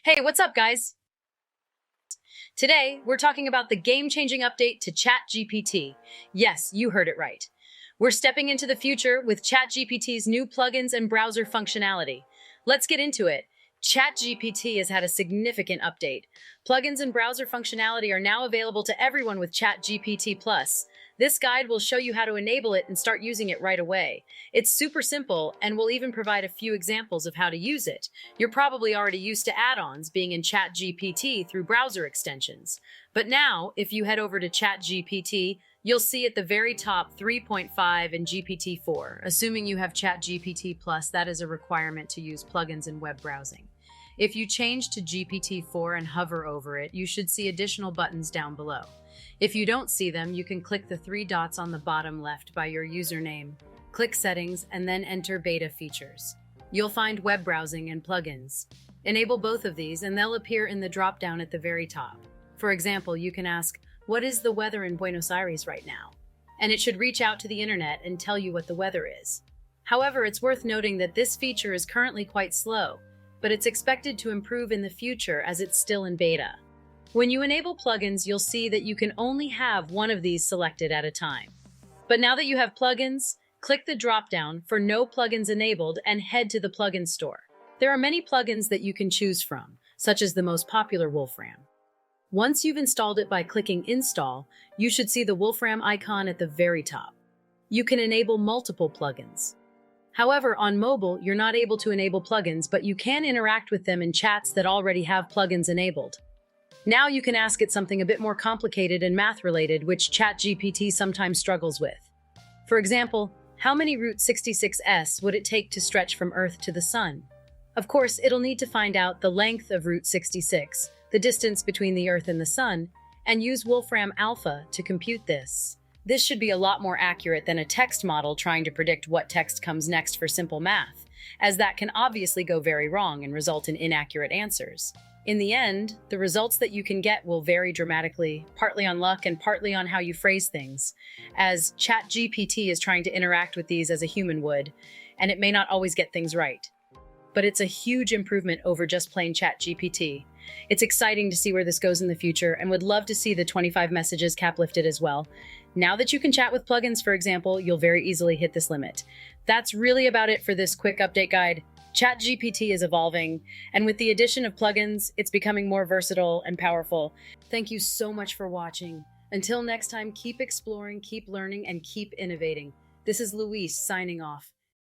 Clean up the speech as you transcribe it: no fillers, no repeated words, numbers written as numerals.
Hey, what's up, guys? Today, we're talking about the game-changing update to ChatGPT. Yes, you heard it right. We're stepping into the future with ChatGPT's new plugins and browser functionality. Let's get into it. ChatGPT has had a significant update. Plugins and browser functionality are now available to everyone with ChatGPT Plus. This guide will show you how to enable it and start using it right away. It's super simple, and we'll even provide a few examples of how to use it. You're probably already used to add-ons being in ChatGPT through browser extensions. But now, if you head over to ChatGPT, you'll see at the very top 3.5 and GPT-4. Assuming you have ChatGPT Plus, that is a requirement to use plugins in web browsing. If you change to GPT-4 and hover over it, you should see additional buttons down below. If you don't see them, you can click the three dots on the bottom left by your username, click Settings, and then enter Beta Features. You'll find web browsing and plugins. Enable both of these and they'll appear in the drop-down at the very top. For example, you can ask, "What is the weather in Buenos Aires right now?" And it should reach out to the internet and tell you what the weather is. However, it's worth noting that this feature is currently quite slow, but it's expected to improve in the future as it's still in beta. When you enable plugins, you'll see that you can only have one of these selected at a time. But now that you have plugins, click the drop-down for No Plugins Enabled and head to the plugin store. There are many plugins that you can choose from, such as the most popular Wolfram. Once you've installed it by clicking Install, you should see the Wolfram icon at the very top. You can enable multiple plugins. However, on mobile, you're not able to enable plugins, but you can interact with them in chats that already have plugins enabled. Now you can ask it something a bit more complicated and math-related, which ChatGPT sometimes struggles with. For example, how many Route 66s would it take to stretch from Earth to the Sun? Of course, it'll need to find out the length of Route 66, the distance between the Earth and the Sun, and use Wolfram Alpha to compute this. This should be a lot more accurate than a text model trying to predict what text comes next for simple math, as that can obviously go very wrong and result in inaccurate answers. In the end, the results that you can get will vary dramatically, partly on luck and partly on how you phrase things, as ChatGPT is trying to interact with these as a human would, and it may not always get things right. But it's a huge improvement over just plain ChatGPT. It's exciting to see where this goes in the future and would love to see the 25 messages cap lifted as well. Now that you can chat with plugins, for example, you'll very easily hit this limit. That's really about it for this quick update guide. ChatGPT is evolving, and with the addition of plugins, it's becoming more versatile and powerful. Thank you so much for watching. Until next time, keep exploring, keep learning, and keep innovating. This is Luis signing off.